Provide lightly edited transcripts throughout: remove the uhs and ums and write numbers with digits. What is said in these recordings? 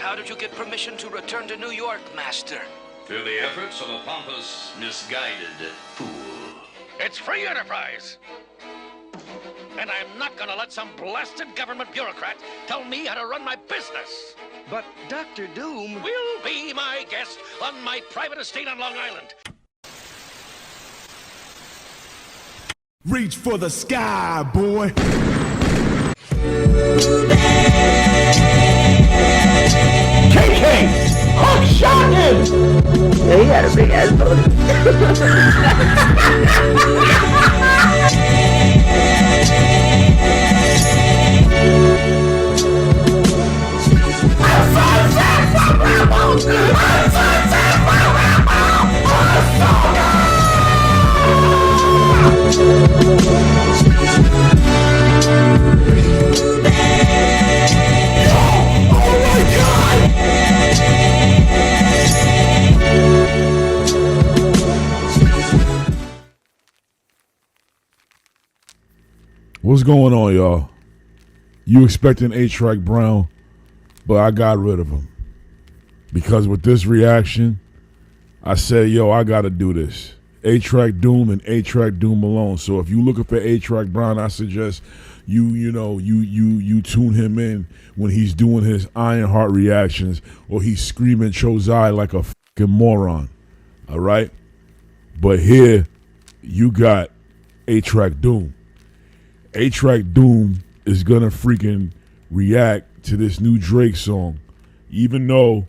how did you get permission to return to New York, Master? Through the efforts of a pompous, misguided fool. It's free enterprise. And I'm not gonna let some blasted government bureaucrat tell me how to run my business. But Dr. Doom... Will be my guest on my private estate on Long Island. Reach for the sky, boy. KK! Hook shot him! Yeah, he had a big ass booty. What's going on, y'all? You expecting A-Track Brown, but I got rid of him. Because with this reaction, I said, yo, I gotta do this. A-Track Doom and A-Track Doom alone. So if you looking for A-Track Brown, I suggest you tune him in when he's doing his Ironheart reactions or he's screaming Chozai like a fucking moron. All right? But here, you got A-Track Doom. A-Track Doom is gonna freaking react to this new Drake song. Even though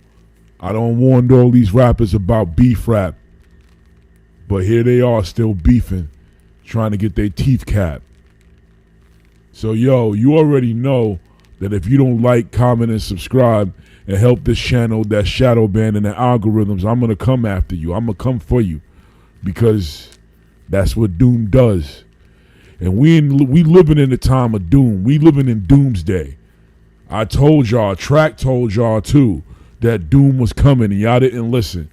I don't warn all these rappers about beef rap, but here they are still beefing, trying to get their teeth capped. So yo, you already know that if you don't like, comment, and subscribe and help this channel, that shadow ban and the algorithms, I'm gonna come after you. I'm gonna come for you because that's what Doom does. And we living in the time of doom. We living in doomsday. I told y'all, Track told y'all too, that doom was coming and y'all didn't listen.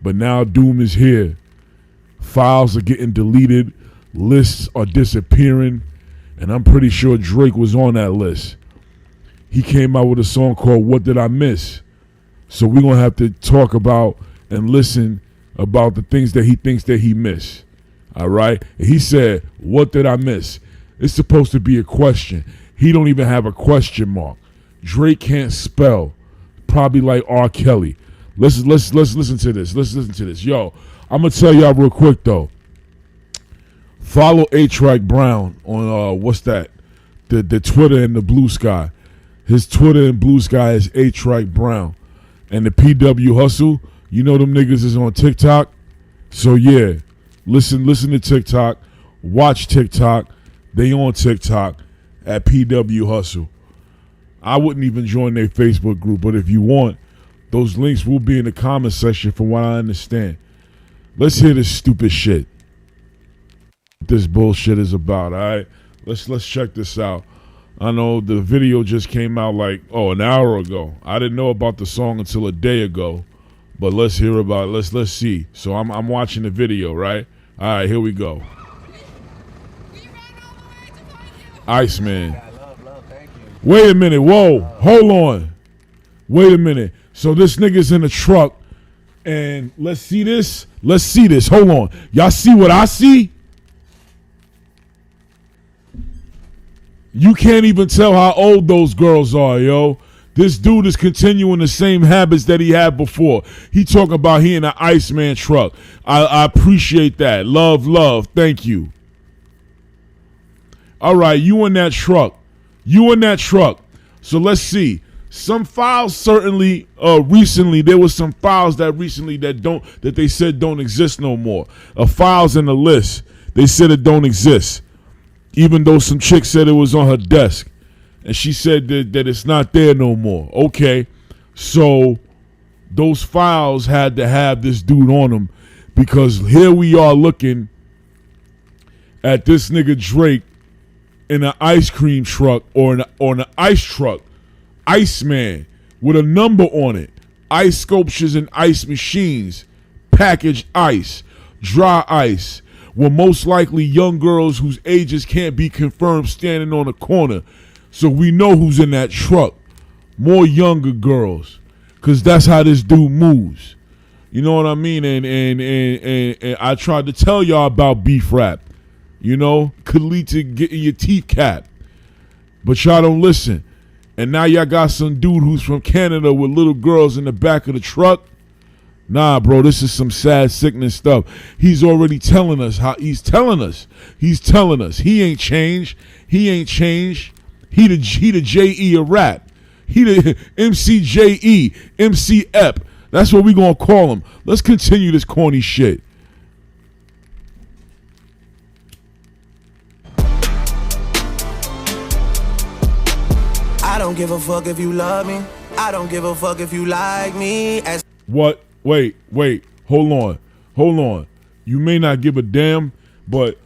But now doom is here. Files are getting deleted. Lists are disappearing. And I'm pretty sure Drake was on that list. He came out with a song called What Did I Miss? So we're going to have to talk about and listen about the things that he thinks that he missed. All right. And he said, what did I miss? It's supposed to be a question. He don't even have a question mark. Drake can't spell. Probably like R. Kelly. Let's listen to this. Let's listen to this. Yo, I'm gonna tell y'all real quick though. Follow A-Track Brown on what's that? The Twitter and the Blue Sky. His Twitter and Blue Sky is A-Track Brown. And the PW Hustle, you know them niggas is on TikTok. So yeah. Listen to TikTok, watch TikTok. They on TikTok at PW Hustle. I wouldn't even join their Facebook group, but if you want, those links will be in the comment section from what I understand. Let's hear this stupid shit. This bullshit is about, all right? Let's check this out. I know the video just came out like, an hour ago. I didn't know about the song until a day ago. But let's hear about it. Let's see. So I'm watching the video, right? All right, here we go. Iceman. Wait a minute. Whoa. Hold on. Wait a minute. So this nigga's in a truck, and let's see this. Let's see this. Hold on. Y'all see what I see? You can't even tell how old those girls are, yo. This dude is continuing the same habits that he had before. He talking about he in an Iceman truck. I appreciate that. Love. Thank you. All right, you in that truck. So let's see. Some files certainly recently, there was some files that they said don't exist no more. Files in the list. They said it don't exist. Even though some chick said it was on her desk. And she said that it's not there no more. Okay, so those files had to have this dude on them because here we are looking at this nigga Drake in an ice cream truck or an ice truck, Iceman, with a number on it. Ice sculptures and ice machines, packaged ice, dry ice, with most likely young girls whose ages can't be confirmed standing on a corner. So we know who's in that truck. more younger girls, because that's how this dude moves. You know what I mean? And I tried to tell y'all about beef rap. You know, could lead to getting your teeth capped. But y'all don't listen. And now y'all got some dude who's from Canada with little girls in the back of the truck. Nah, bro, this is some sad, sickening stuff. He's already telling us how he's telling us. He ain't changed. He ain't changed. He the J.E. of rap. He the MCJE, MC Ep. That's what we gonna call him. Let's continue this corny shit. I don't give a fuck if you love me. I don't give a fuck if you like me. What? Wait. Hold on. You may not give a damn, but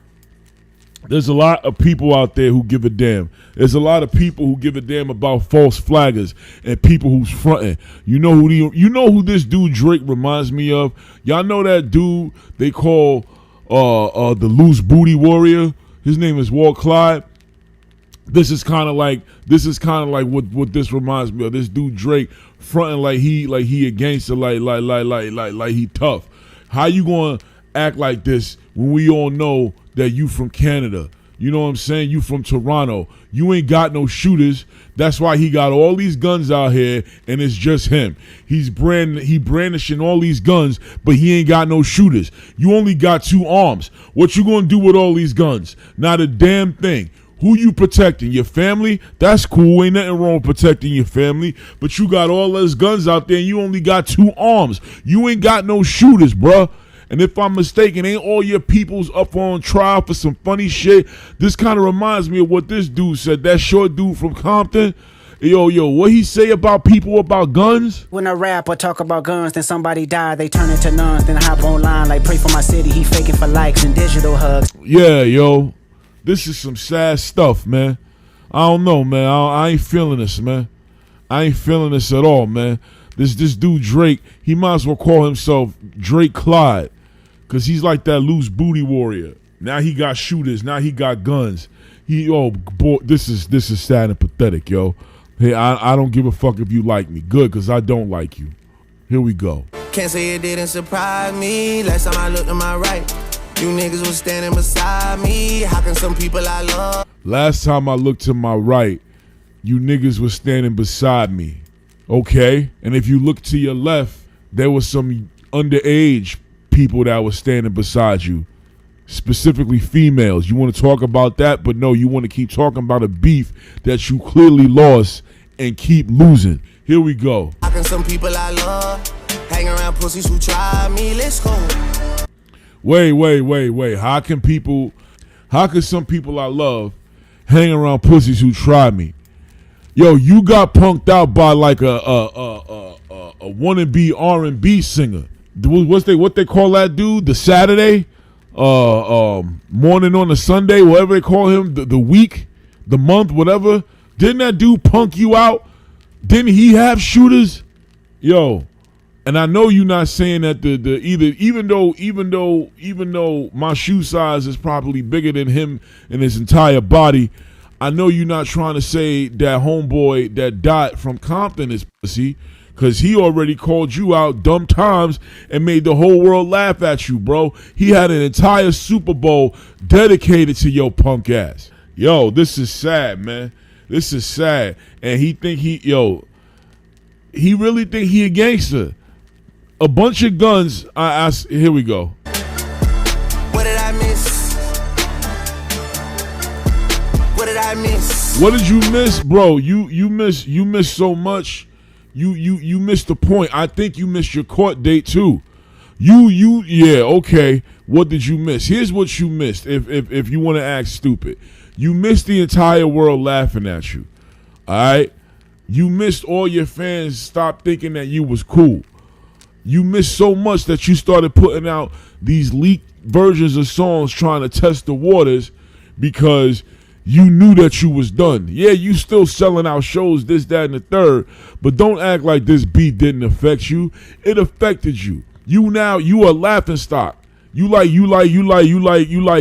there's a lot of people out there who give a damn. There's a lot of people who give a damn about false flaggers and people who's fronting. You know who this dude Drake reminds me of? Y'all know that dude they call the loose booty warrior? His name is Walt Clyde. This is kind of like what this reminds me of. This dude Drake fronting like he a gangster, like he tough. How you gonna act like this when we all know that you from Canada? You know what I'm saying? You from Toronto. You ain't got no shooters. That's why he got all these guns out here, and it's just him. He brandishing all these guns, but he ain't got no shooters. You only got 2 arms. What you gonna do with all these guns? Not a damn thing. Who you protecting? Your family? That's cool. Ain't nothing wrong with protecting your family. But you got all those guns out there and you only got 2 arms. You ain't got no shooters, bruh. And if I'm mistaken, ain't all your peoples up on trial for some funny shit? This kind of reminds me of what this dude said. That short dude from Compton. Yo, what he say about people about guns? When a rapper talk about guns, then somebody die, they turn into nuns. Then hop online like pray for my city. He faking for likes and digital hugs. Yeah, yo. This is some sad stuff, man. I don't know, man. I ain't feeling this, man. I ain't feeling this at all, man. This dude Drake, he might as well call himself Drake Clyde, because he's like that loose booty warrior. Now he got shooters. Now he got guns. Boy, this is sad and pathetic, yo. Hey, I don't give a fuck if you like me. Good, because I don't like you. Here we go. Can't say it didn't surprise me. Last time I looked to my right, you niggas was standing beside me. How can some people I love? Last time I looked to my right, you niggas was standing beside me. Okay? And if you look to your left, there was some underage people that was standing beside you. Specifically females. You want to talk about that, but no, you want to keep talking about a beef that you clearly lost and keep losing. Here we go. How can some people I love hang around pussies who try me? Let's go. Wait. How can some people I love hang around pussies who try me? Yo, you got punked out by like a wannabe R&B singer. What they call that dude? The Saturday, morning on the Sunday, whatever they call him, the week, the month, whatever. Didn't that dude punk you out? Didn't he have shooters? Yo. And I know you're not saying that even though my shoe size is probably bigger than him and his entire body, I know you're not trying to say that homeboy that died from Compton is pussy, because he already called you out dumb times and made the whole world laugh at you, bro. He had an entire Super Bowl dedicated to your punk ass. Yo, this is sad, man. This is sad. And he really think he a gangster. A bunch of guns. Here we go. What did I miss? What did I miss? What did you miss, bro? You missed so much. You missed the point. I think you missed your court date too. Yeah, okay. What did you miss? Here's what you missed. If you want to act stupid, you missed the entire world laughing at you. All right. You missed all your fans stop thinking that you was cool. You missed so much that you started putting out these leaked versions of songs trying to test the waters because you knew that you was done. Yeah, you still selling out shows, this, that, and the third, but don't act like this beat didn't affect you. It affected you. You a laughing stock. You like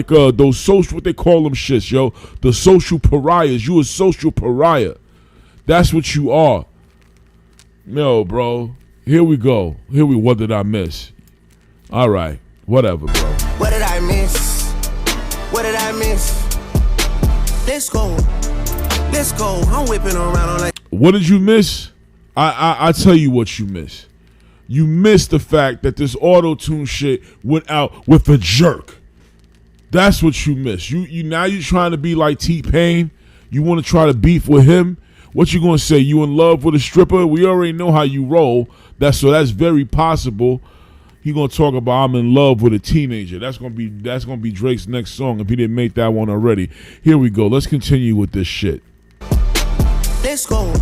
those social, what they call them shits, yo. The social pariahs. You a social pariah. That's what you are. No, bro. Here we go. What did I miss? All right. Whatever, bro. What did I miss? What did I miss? Let's go. Let's go. I'm whipping around on like. What did you miss? I tell you what you miss. You missed the fact that this auto-tune shit went out with a jerk. That's what you miss. You now you're trying to be like T-Pain. You want to try to beef with him. What you gonna say? You in love with a stripper? We already know how you roll. That's very possible. He gonna talk about I'm in love with a teenager. That's gonna be Drake's next song if he didn't make that one already. Here we go. Let's continue with this shit. Let's go.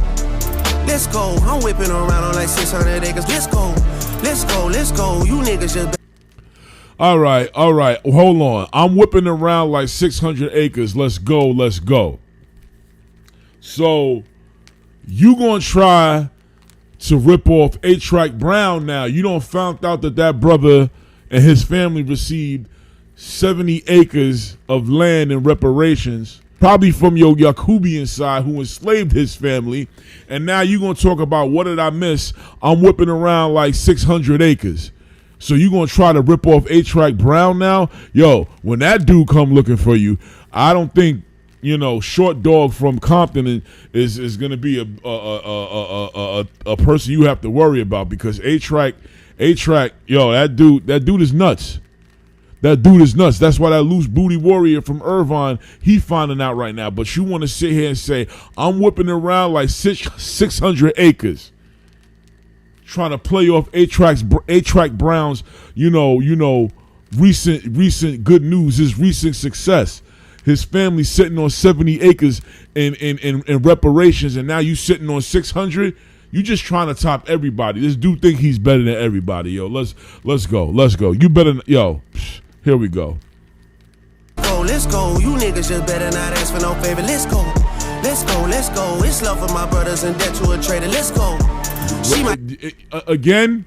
Let's go. I'm whipping around on like 600 acres. Let's go. Let's go. Let's go. You niggas just. All right. Hold on. I'm whipping around like 600 acres. Let's go. So you gonna try to rip off A-Track Brown now. You don't found out that brother and his family received 70 acres of land in reparations, probably from your Yakubian side who enslaved his family. And now you going to talk about what did I miss? I'm whipping around like 600 acres. So you going to try to rip off A-Track Brown now? Yo, when that dude come looking for you, I don't think, Short Dog from Compton is going to be a person you have to worry about, because A-Track, yo, that dude is nuts. That dude is nuts. That's why that loose booty warrior from Irvine, he finding out right now. But you want to sit here and say, I'm whipping around like 600 acres, trying to play off A-Track Brown's, recent good news, his recent success. His family sitting on 70 acres in reparations, and now you sitting on 600. You just trying to top everybody. This dude think he's better than everybody, yo. Let's go. You better, yo. Here we go. Let's go. You niggas just better not ask for no favor. Let's go. It's love for my brothers and debt to a traitor. Let's go. Again.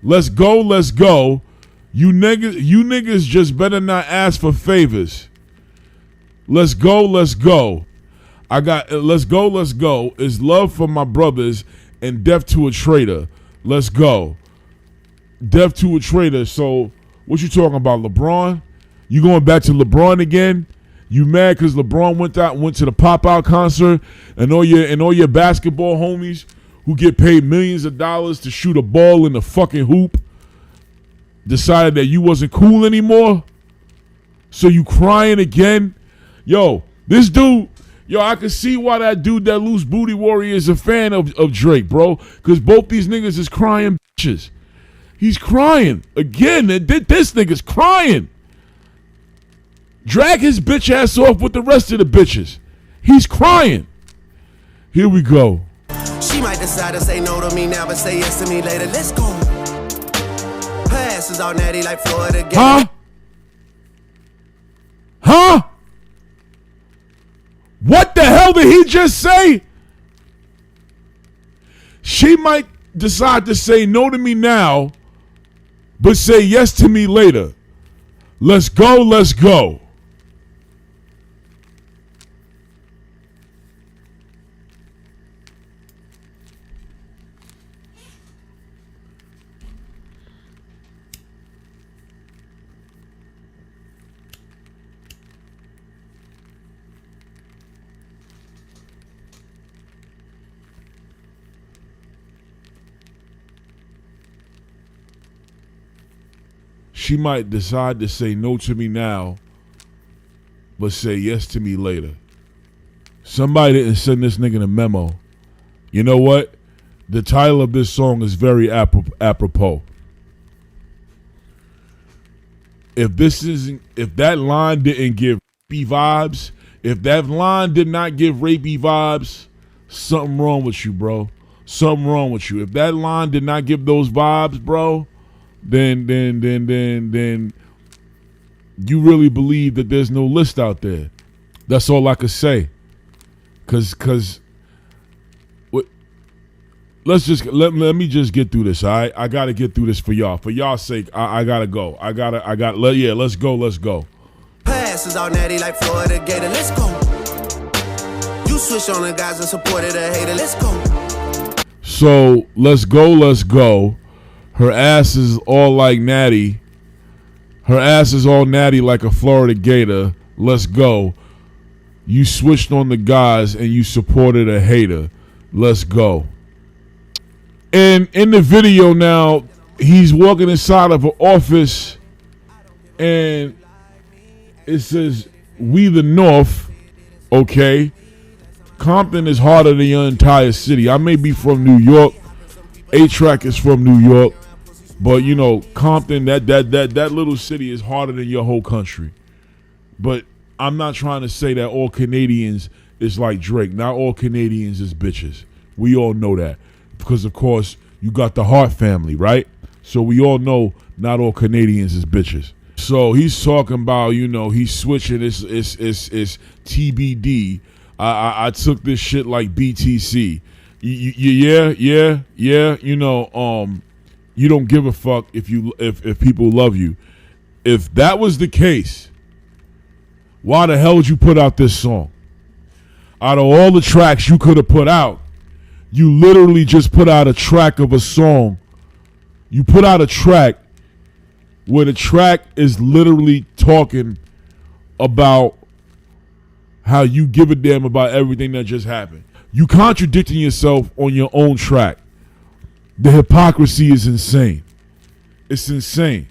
Let's go. You niggas just better not ask for favors. Let's go. I got let's go. It's love for my brothers and death to a traitor. Let's go. Death to a traitor. So what you talking about, LeBron? You going back to LeBron again? You mad because LeBron went to the pop-out concert, and all your basketball homies who get paid millions of dollars to shoot a ball in the fucking hoop decided that you wasn't cool anymore? So you crying again? Yo, this dude, I can see why that dude, that loose booty warrior, is a fan of Drake, bro. Because both these niggas is crying bitches. He's crying. Again, this nigga's crying. Drag his bitch ass off with the rest of the bitches. He's crying. Here we go. She might decide to say no to me now, but say yes to me later. Let's go. Her ass is all natty like Florida Gay. Huh? What the hell did he just say? She might decide to say no to me now, but say yes to me later. Let's go. She might decide to say no to me now, but say yes to me later. Somebody didn't send this nigga a memo. You know what? The title of this song is very apropos. If that line didn't give rapey vibes, if that line did not give rapey vibes, something wrong with you, bro. Something wrong with you. If that line did not give those vibes, bro, then you really believe that there's no list out there. That's all I could say. Cause let me just get through this. All right, I gotta get through this for y'all. For y'all's sake, I gotta go. Let's go. Her ass is all natty like Florida Gator. Let's go. You You switched on the guys and supported a hater. Let's go. So let's go. Her ass is all like natty. Her ass is all natty like a Florida gator. Let's go. You switched on the guys and you supported a hater. Let's go. And in the video now, he's walking inside of an office and it says, "We the North." Okay. Compton is harder than your entire city. I may be from New York. A-Track is from New York. But you know, Compton, that little city is harder than your whole country. But I'm not trying to say that all Canadians is like Drake. Not all Canadians is bitches. We all know that. Because of course, you got the Hart family, right? So we all know not all Canadians is bitches. So he's talking about, you know, he's switching. It's TBD. I took this shit like BTC. Yeah. You know, you don't give a fuck if people love you. If that was the case, why the hell would you put out this song? Out of all the tracks you could have put out, you literally just put out a track of a song. You put out a track where the track is literally talking about how you give a damn about everything that just happened. You contradicting yourself on your own track. The hypocrisy is insane. It's insane.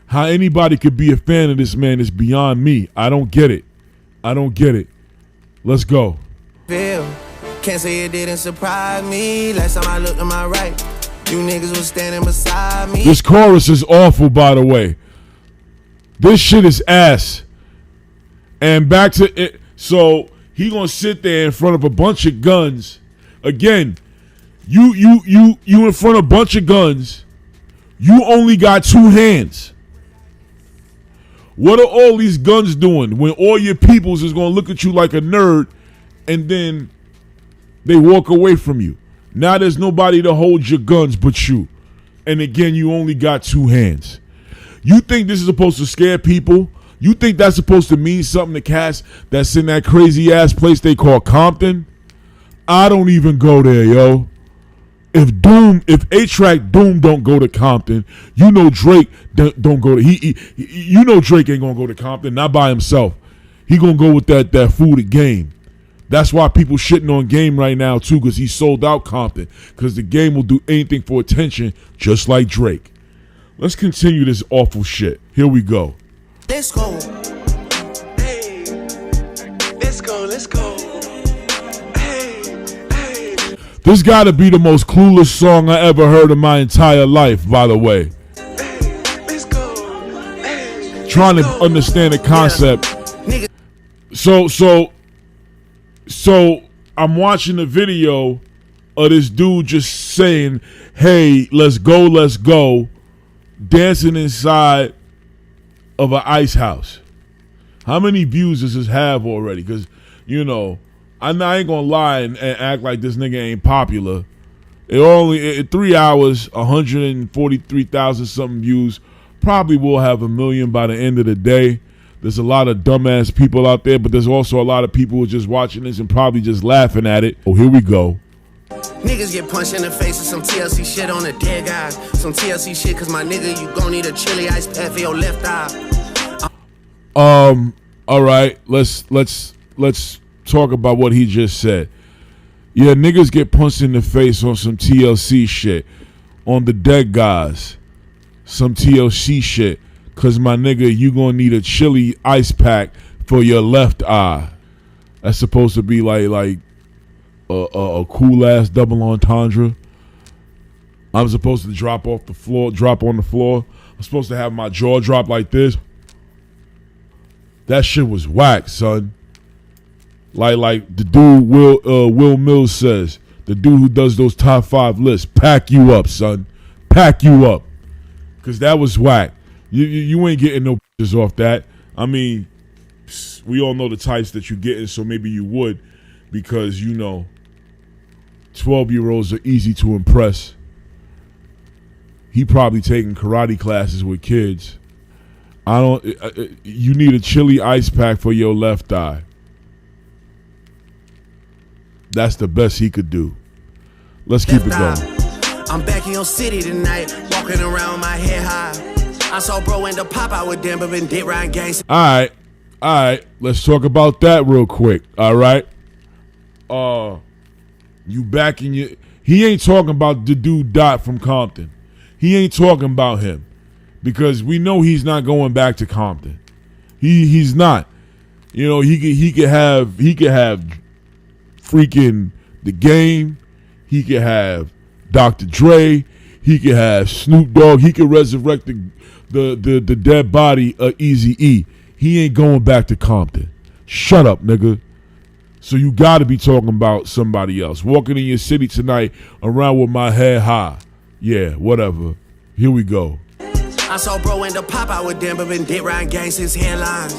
How anybody could be a fan of this man is beyond me. I don't get it. Let's go. Can't say it didn't surprise me. Last time I looked to my right, you niggas was standing beside me. This chorus is awful, by the way. This shit is ass. And back to it. So he gonna sit there in front of a bunch of guns. Again, you in front of a bunch of guns. You only got two hands. What are all these guns doing when all your peoples is gonna look at you like a nerd and then they walk away from you? Now there's nobody to hold your guns but you. And again, you only got two hands. You think this is supposed to scare people? You think that's supposed to mean something to cats that's in that crazy ass place they call Compton? I don't even go there, yo. If A-Track Doom don't go to Compton, you know Drake don't go to you know Drake ain't gonna go to Compton, not by himself. He gonna go with that fool to Game. That's why people shitting on Game right now too, because he sold out Compton. Because the Game will do anything for attention, just like Drake. Let's continue this awful shit. Here we go. Let's go. Hey, let's go. Hey. This gotta be the most clueless song I ever heard in my entire life, by the way. Let's go. Hey, trying to understand the concept. Yeah. So I'm watching the video of this dude just saying, "Hey, let's go," dancing inside of an ice house. How many views does this have already? Because, you know, I ain't gonna lie and act like this nigga ain't popular. It only in 3 hours, 143,000 something views. Probably will have 1 million by the end of the day. There's a lot of dumbass people out there, but there's also a lot of people who are just watching this and probably just laughing at it. Oh, here we go. Niggas get punched in the face with some TLC shit on the dead guys. Some TLC shit, cause my nigga, you gon' need a chili ice pack for your left eye. All right, let's talk about what he just said. Yeah, niggas get punched in the face on some TLC shit, on the dead guys, some TLC shit. Cause my nigga, you gonna need a chili ice pack for your left eye. That's supposed to be like a cool ass double entendre. I'm supposed to drop on the floor. I'm supposed to have my jaw drop like this. That shit was whack, son. Like the dude Will Mills says, the dude who does those top 5 lists, pack you up, son. Pack you up. Cause that was whack. You ain't getting no pictures off that. I mean, we all know the types that you're getting, so maybe you would, because, you know, 12-year-olds are easy to impress. He probably taking karate classes with kids. You need a chili ice pack for your left eye. That's the best he could do. Let's keep it going. I'm back in your city tonight, walking around my head high. I saw bro end up pop out with them, but been dick riding gangs. All right. Let's talk about that real quick. All right. You back in your. He ain't talking about the dude Dot from Compton. He ain't talking about him because we know he's not going back to Compton. He's not. You know, he could have freaking The Game. He could have Dr. Dre. He could have Snoop Dogg. He could resurrect the dead body of Eazy-E. He ain't going back to Compton. Shut up, nigga. So you got to be talking about somebody else. Walking in your city tonight around with my head high. Yeah, whatever. Here we go. I saw bro end up pop out with them, but been dick riding gangs since headlines.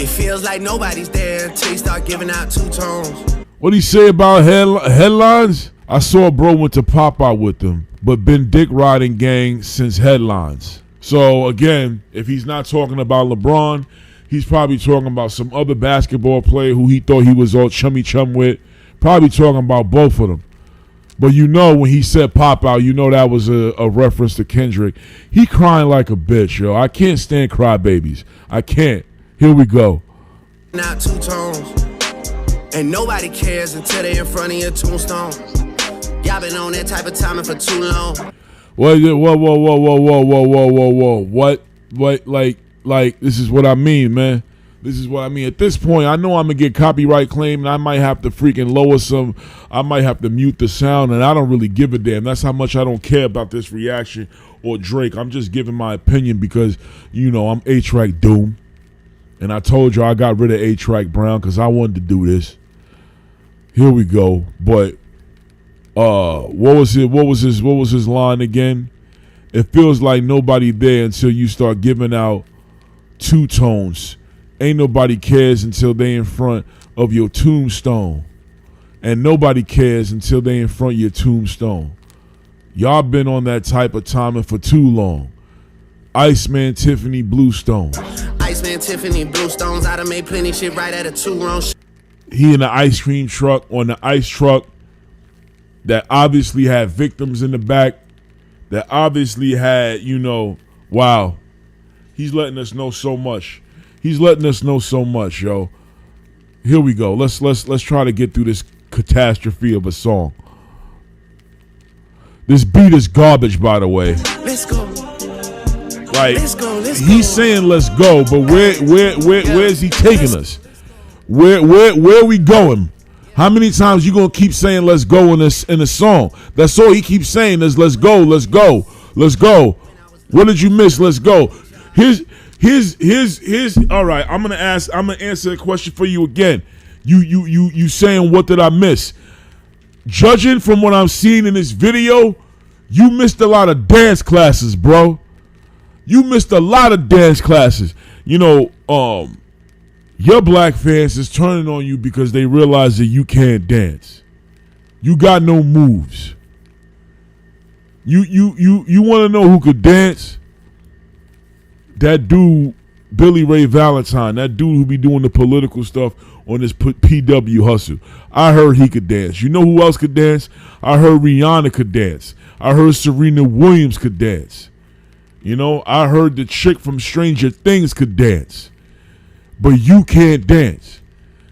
It feels like nobody's there until you start giving out two tones. What he say about headlines? I saw bro went to pop out with them, but been dick riding gang since headlines. So again, if he's not talking about LeBron, he's probably talking about some other basketball player who he thought he was all chummy chum with. Probably talking about both of them. But you know when he said pop out, you know that was a reference to Kendrick. He crying like a bitch, yo. I can't stand crybabies. I can't. Here we go. Now two tones. And nobody cares until they in front of your tombstone. Y'all been on that type of timing for too long. Whoa. What? Like, this is what I mean, man. This is what I mean. At this point, I know I'm going to get copyright claim, and I might have to freaking lower some. I might have to mute the sound, and I don't really give a damn. That's how much I don't care about this reaction or Drake. I'm just giving my opinion because, you know, I'm A-Track Doom. And I told you I got rid of A-Track Brown because I wanted to do this. Here we go. But what was his line again? It feels like nobody there until you start giving out two tones. Ain't nobody cares until they in front of your tombstone. And nobody cares until they in front of your tombstone. Y'all been on that type of timing for too long. Iceman Tiffany Bluestone. Iceman Tiffany Bluestones. I done made plenty shit right at a two-round. He in the ice cream truck on the ice truck that obviously had victims in the back. That obviously had, you know, wow. He's letting us know so much. He's letting us know so much, yo. Here we go. Let's try to get through this catastrophe of a song. This beat is garbage, by the way. Let's go. Like, let's go. He's saying let's go, but where is he taking us? Where we going? How many times you gonna keep saying let's go in a song? That's all he keeps saying is let's go, let's go, let's go. What did you miss? Let's go. Here's all right. I'm gonna answer a question for you again. You saying what did I miss? Judging from what I'm seeing in this video, you missed a lot of dance classes, bro. You missed a lot of dance classes. You know, your black fans is turning on you because they realize that you can't dance. You got no moves. You want to know who could dance? That dude, Billy Ray Valentine, that dude who be doing the political stuff on this PW hustle. I heard he could dance. You know who else could dance? I heard Rihanna could dance. I heard Serena Williams could dance. You know, I heard the chick from Stranger Things could dance. But you can't dance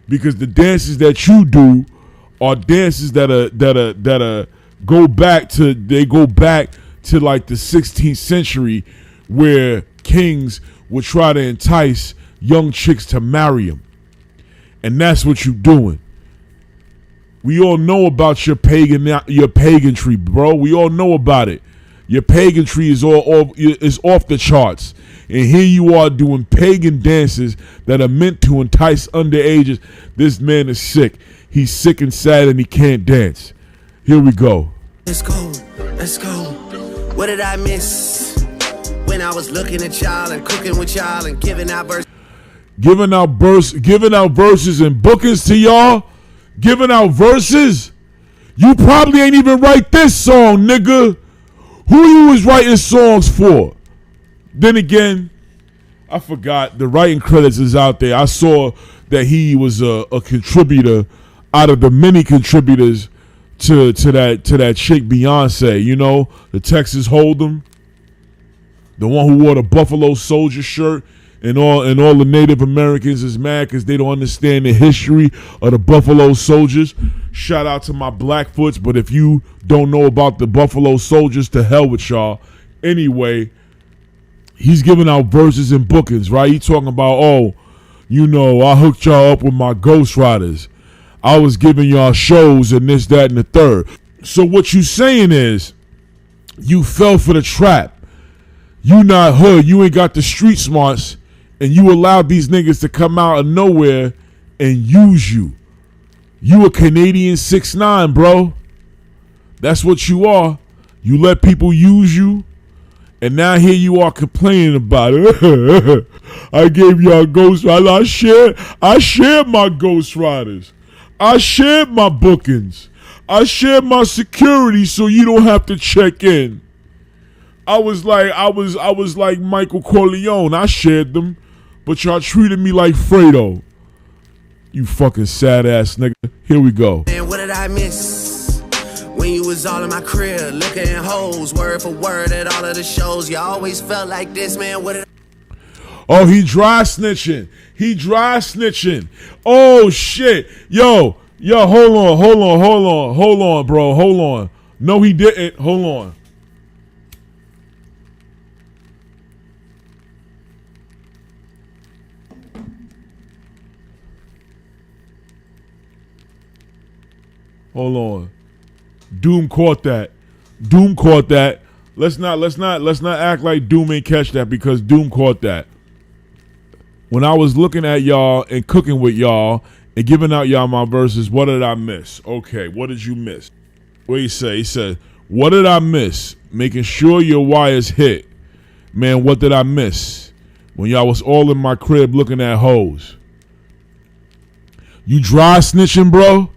because the dances that you do are dances that go back to like the 16th century where kings would try to entice young chicks to marry them. And that's what you're doing. We all know about your paganry, bro. We all know about it. Your paganry is off the charts. And here you are doing pagan dances that are meant to entice underages. This man is sick. He's sick and sad and he can't dance. Here we go. Let's go. Let's go. What did I miss when I was looking at y'all and cooking with y'all and giving out verses? Giving out verses and bookings to y'all? Giving out verses? You probably ain't even write this song, nigga. Who you was writing songs for? Then again, I forgot the writing credits is out there. I saw that he was a contributor. out of the many contributors to that chick Beyonce, you know, the Texas Hold'em, the one who wore the Buffalo Soldier shirt, and all the Native Americans is mad because they don't understand the history of the Buffalo Soldiers. Shout out to my Blackfoots, but if you don't know about the Buffalo Soldiers, to hell with y'all. Anyway, he's giving out verses and bookings, right? He talking about, oh, you know, I hooked y'all up with my ghostwriters. I was giving y'all shows and this, that, and the third. So what you saying is you fell for the trap. You not hood. You ain't got the street smarts, and you allowed these niggas to come out of nowhere and use you. You a Canadian 6'9", bro. That's what you are. You let people use you, and now here you are complaining about it. I gave y'all ghostwriters. I shared my ghostwriters. I shared my bookings. I shared my security so you don't have to check in. I was like Michael Corleone. I shared them, but y'all treated me like Fredo. You fucking sad ass nigga. Here we go. Man, what did I miss? When you was all in my crib, looking at hoes, word for word at all of the shows. You always felt like this, man. What did Oh, he dry snitching. He dry snitching. Oh, shit. Yo, hold on, bro. Hold on. No, he didn't. Hold on. Hold on. Doom caught that. Let's not act like Doom ain't catch that, because Doom caught that. When I was looking at y'all and cooking with y'all and giving out y'all my verses, what did I miss? Okay, what did you miss? What he say? He said, what did I miss? Making sure your wires hit. Man, what did I miss? When y'all was all in my crib looking at hoes. You dry snitching, bro?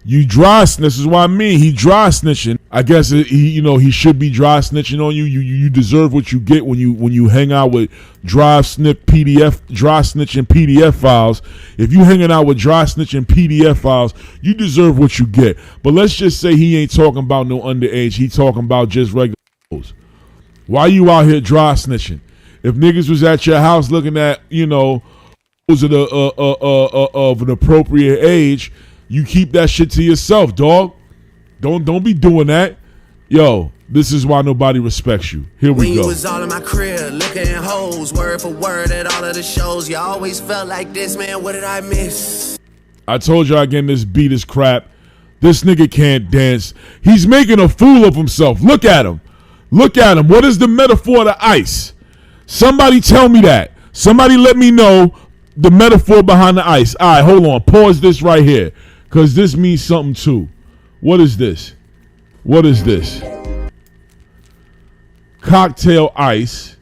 You dry snitching. This is what I mean. He dry snitching. I guess he should be dry snitching on you. You deserve what you get when you hang out with dry snitching PDF files. If you hanging out with dry snitching PDF files, you deserve what you get. But let's just say he ain't talking about no underage. He talking about just regular hoes. Why you out here dry snitching? If niggas was at your house looking at hoes of an appropriate age, you keep that shit to yourself, dog. Don't be doing that. Yo, this is why nobody respects you. Here we go. When you was all in my crib, looking at hoes, word for word at all of the shows. You always felt like this, man. What did I miss? I told y'all again, this beat is crap. This nigga can't dance. He's making a fool of himself. Look at him. Look at him. What is the metaphor to ice? Somebody tell me that. Somebody let me know the metaphor behind the ice. All right, hold on. Pause this right here, because this means something too. What is this? What is this? Cocktail ice.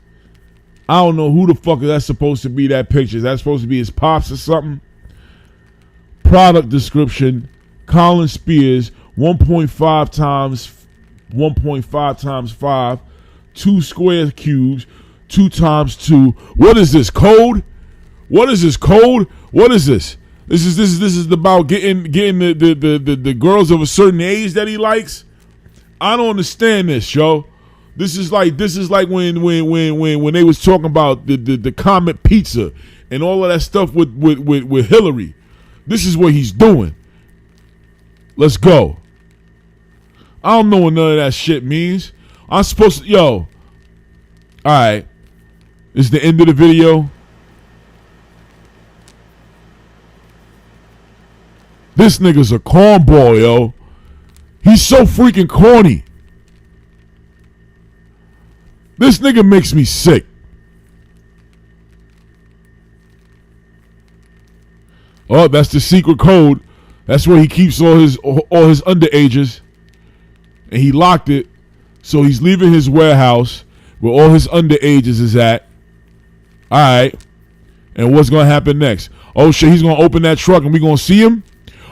I don't know who the fuck is that supposed to be, that picture. Is that supposed to be his pops or something? Product description. Colin Spears, 1.5 times 5, 2 square cubes, 2 times 2. What is this, code? What is this, code? What is this? This is about getting the girls of a certain age that he likes. I don't understand this, yo. This is like when they was talking about the Comet Pizza and all of that stuff with Hillary. This is what he's doing. Let's go. I don't know what none of that shit means. I'm supposed to, yo. All right. This is the end of the video. This nigga's a cornball, yo. He's so freaking corny. This nigga makes me sick. Oh, that's the secret code. That's where he keeps all his underages. And he locked it. So he's leaving his warehouse where all his underages is at. All right. And what's going to happen next? Oh, shit, he's going to open that truck and we going to see him?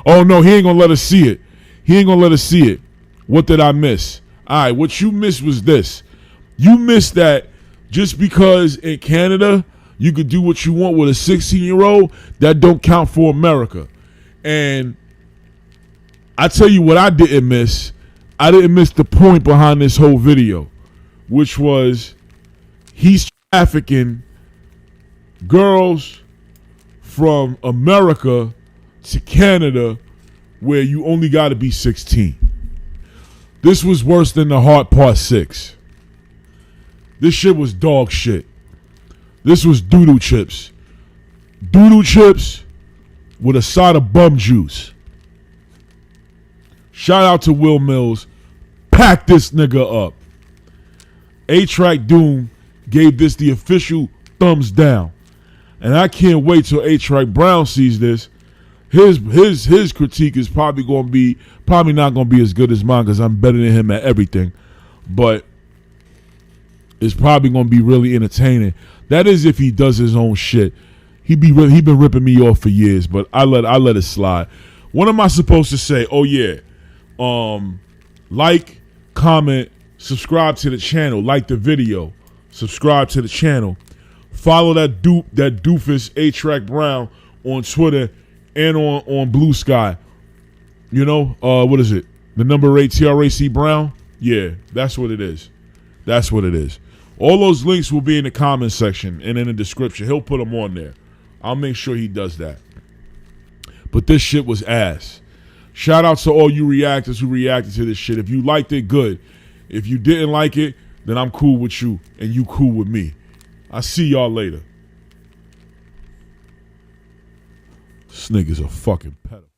Oh, no, he ain't going to let us see it. He ain't going to let us see it. What did I miss? All right, what you missed was this. You missed that just because in Canada you could do what you want with a 16-year-old, that don't count for America. And I tell you what I didn't miss. I didn't miss the point behind this whole video, which was he's trafficking girls from America to Canada where you only got to be 16. This was worse than The Heart Part 6. This shit was dog shit. This was doodle chips. Doodle chips with a side of bum juice. Shout out to Will Mills. Pack this nigga up. A-Track Doom gave this the official thumbs down. And I can't wait till A-Track Brown sees this. His critique is probably not gonna be as good as mine because I'm better than him at everything. But it's probably gonna be really entertaining. That is if he does his own shit. He been ripping me off for years, but I let it slide. What am I supposed to say? Oh yeah. Like, comment, subscribe to the channel, like the video, subscribe to the channel. Follow that doofus A-Track Brown on Twitter and on Blue Sky. You know, what is it? The number 8 TRAC Brown? Yeah, that's what it is. That's what it is. All those links will be in the comment section and in the description. He'll put them on there. I'll make sure he does that. But this shit was ass. Shout out to all you reactors who reacted to this shit. If you liked it, good. If you didn't like it, then I'm cool with you and you cool with me. I'll see y'all later. This nigga's a fucking pedophile.